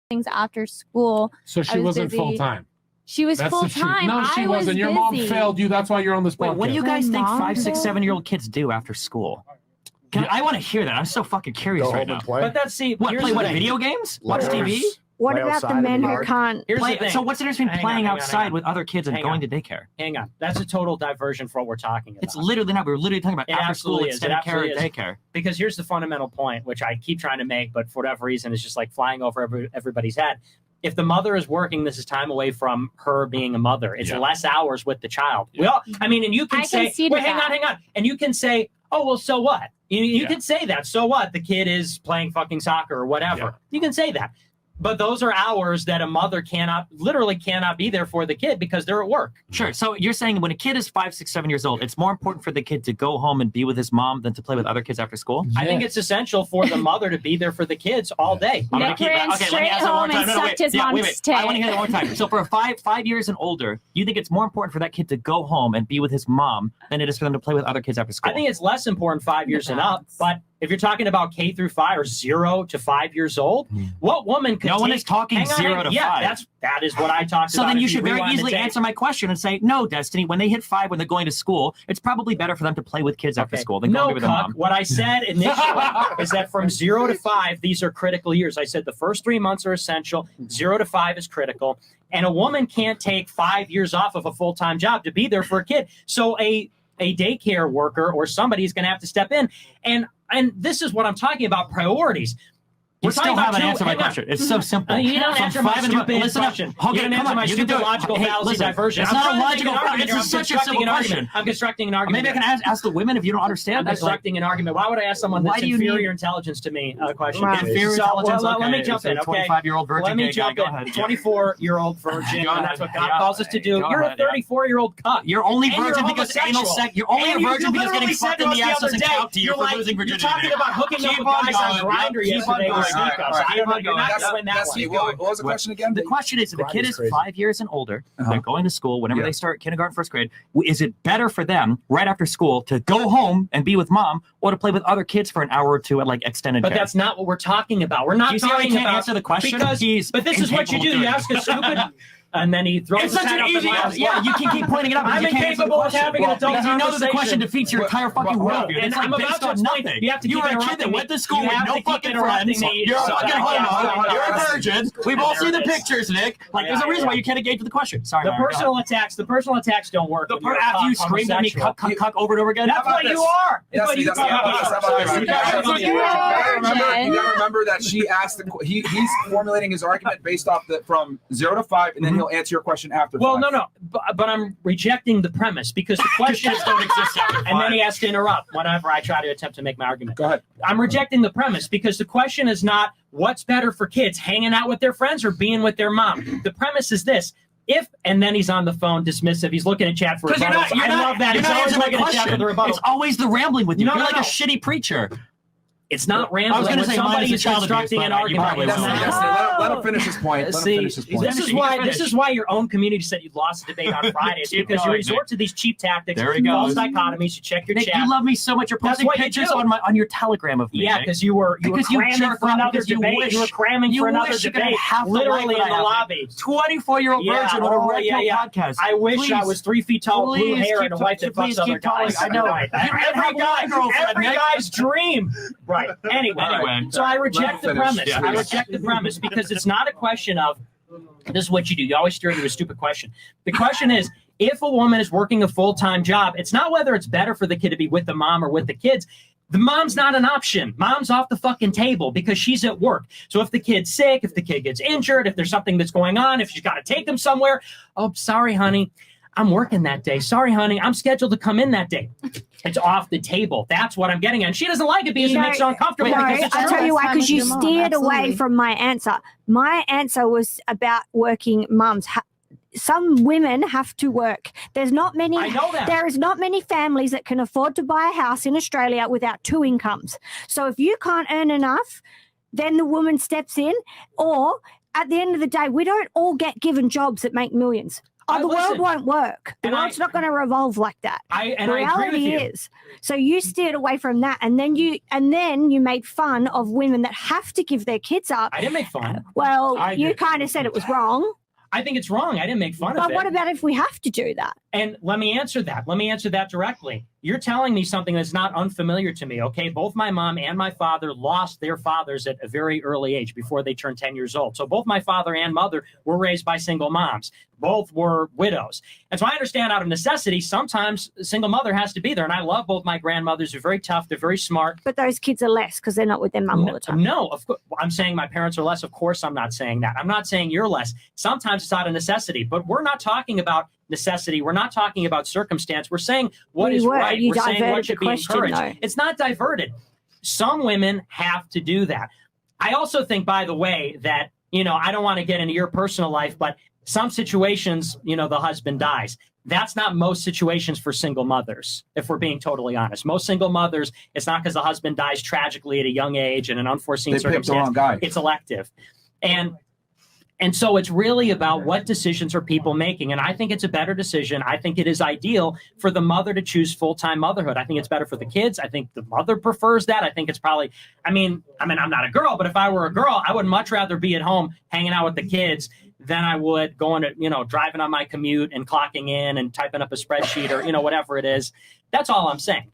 things after school. So she wasn't full time. She was full time. No, she wasn't. Your mom failed you. That's why you're on this podcast. What do you guys think 5, 6, 7-year-old kids do after school? I want to hear that. I'm so fucking curious right now. But that's play video games? Watch TV? What about the men who can't play? So what's the difference between playing outside with other kids and going to daycare? Hang on. That's a total diversion for what we're talking about. It's literally not. We're literally talking about after school extended care or daycare. Because here's the fundamental point, which I keep trying to make, but for whatever reason, it's just like flying over everybody's head. If the mother is working, this is time away from her being a mother. It's less hours with the child. We all, I mean, and you can say, wait, hang on. And you can say, oh, well, so what? You can say that. So what? The kid is playing fucking soccer or whatever. Yeah. You can say that. But those are hours that a mother literally cannot be there for the kid because they're at work. Sure. So you're saying when a kid is 5, 6, 7 years old, it's more important for the kid to go home and be with his mom than to play with other kids after school? Yes. I think it's essential for the mother to be there for the kids all day. I'm going to keep that. Okay, let me ask that one more time. Wait. I want to hear that one more time. So for 5 years and older, you think it's more important for that kid to go home and be with his mom than it is for them to play with other kids after school? I think it's less important 5 years and up, but if you're talking about K through 5 or 0 to 5 years old, what woman could No one is talking 0 to 5. Yeah, that is what I talked about. So then you should very easily answer my question and say, no, Destiny, when they hit 5, when they're going to school, it's probably better for them to play with kids after school than go with their mom. What I said initially is that from 0 to 5, these are critical years. I said the first 3 months are essential. 0 to 5 is critical. And a woman can't take 5 years off of a full-time job to be there for a kid. So a daycare worker or somebody is going to have to step in. And this is what I'm talking about, priorities. You still haven't answered my question. It's so simple. You don't answer my stupid question. You don't answer my stupid logical fallacy diversion. It's not a logical argument. It's such a simple question. I'm constructing an argument. Maybe I can ask the women if you don't understand. I'm constructing an argument. Why would I ask someone that's inferior intelligence to me a question? Inferior intelligence? Let me jump in, okay? 25-year-old virgin. Let me jump in. 24-year-old virgin. That's what God calls us to do. You're a 34-year-old cuck. You're only virgin because anal sex. You're only a virgin because getting fucked in the ass doesn't count to you for losing virginity. You're talking about hooking up with guys on Grindr yesterday with sneakers. What was the question again? The question is, if a kid is 5 years and older, they're going to school, whenever they start kindergarten, first grade, is it better for them right after school to go home and be with mom or to play with other kids for an hour or two at like extended care? But that's not what we're talking about. We're not talking about... answer the question? But this is what you do. You ask a stupid... And then he throws his head up in my ass. Yeah, you can keep pointing it up. I'm incapable of having an adult conversation. You know that the question defeats your entire fucking worldview. And I'm about to explain. You are a kid that went to school with no fucking friends. You're a fucking homo. You're a virgin. We've all seen the pictures, Nick. Like, there's a reason why you can't engage with the question. Sorry, The personal attacks don't work. The part after you screamed at me, cuck over and over again. That's what you are. That's what you are. You gotta remember that she asked. He's formulating his argument based off from 0 to 5, and then he'll answer your question after. Well, no, but I'm rejecting the premise because the questions don't exist after 5. And then he has to interrupt whenever I try to attempt to make my argument. Go ahead. I'm rejecting the premise because the question is not what's better for kids, hanging out with their friends or being with their mom. The premise is this. And then he's on the phone, dismissive. He's looking at chat for rebuttals. I love that. He's always looking at chat for the rebuttals. It's always the rambling with you. You're like a shitty preacher. It's not rambling. I was going to say somebody is constructing an argument. Let him finish his point. This is why your own community said you lost the debate on Fridays because you resort to these cheap tactics, false dichotomies. You check your chat. You love me so much. You're posting pictures on your Telegram of me. Yeah, because you were cramming for another debate. You were cramming for another debate, literally in the lobby. 24-year-old virgin on a radio podcast. I wish I was 3 feet tall, blue hair, and a wife that fucks other guys. I know. Every guy's dream. Right. Anyway, so I reject the premise. I reject the premise because it's not a question of this is what you do. You always steer into a stupid question. The question is, if a woman is working a full-time job, it's not whether it's better for the kid to be with the mom or with the kids. The mom's not an option. Mom's off the fucking table because she's at work. So if the kid's sick, if the kid gets injured, if there's something that's going on, if she's got to take them somewhere, oh, sorry, honey, I'm working that day. Sorry, honey, I'm scheduled to come in that day. It's off the table. That's what I'm getting at. And she doesn't like it because it makes her uncomfortable. No, I'll tell you why, because you steered away from my answer. My answer was about working mums. Some women have to work. There's not many. I know that. There is not many families that can afford to buy a house in Australia without 2 incomes. So if you can't earn enough, then the woman steps in. Or at the end of the day, we don't all get given jobs that make millions. the world listen, won't work. The and world's not going to revolve like that. I agree Reality with you. is. So you steered away from that, and then you made fun of women that have to give their kids up. I didn't make fun. Well, I you did. kind of said it was wrong. I think it's wrong. I didn't make fun of But it. what about if we have to do that? And let me answer that. Let me answer that directly. You're telling me something that's not unfamiliar to me, okay? Both my mom and my father lost their fathers at a very early age before they turned 10 years old. So both my father and mother were raised by single moms. Both were widows. And so I understand out of necessity, sometimes a single mother has to be there. And I love both my grandmothers. They're very tough. They're very smart. But those kids are less because they're not with their mum all the time. No, of course. I'm saying my parents are less. Of course, I'm not saying that. I'm not saying you're less. Sometimes it's out of necessity, but we're not talking about necessity. We're not talking about circumstance. We're saying what is right. You We're saying what diverted should the be question, encouraged. though. It's not diverted. Some women have to do that. I also think, by the way, that, I don't want to get into your personal life, but some situations, the husband dies. That's not most situations for single mothers, if we're being totally honest. Most single mothers, it's not because the husband dies tragically at a young age in an unforeseen They picked the circumstance. wrong guy. It's elective. And so it's really about what decisions are people making. And I think it's a better decision. I think it is ideal for the mother to choose full-time motherhood. I think it's better for the kids. I think the mother prefers that. I think it's probably, I mean, I'm not a girl, but if I were a girl, I would much rather be at home hanging out with the kids than I would going to, driving on my commute and clocking in and typing up a spreadsheet or, whatever it is. That's all I'm saying.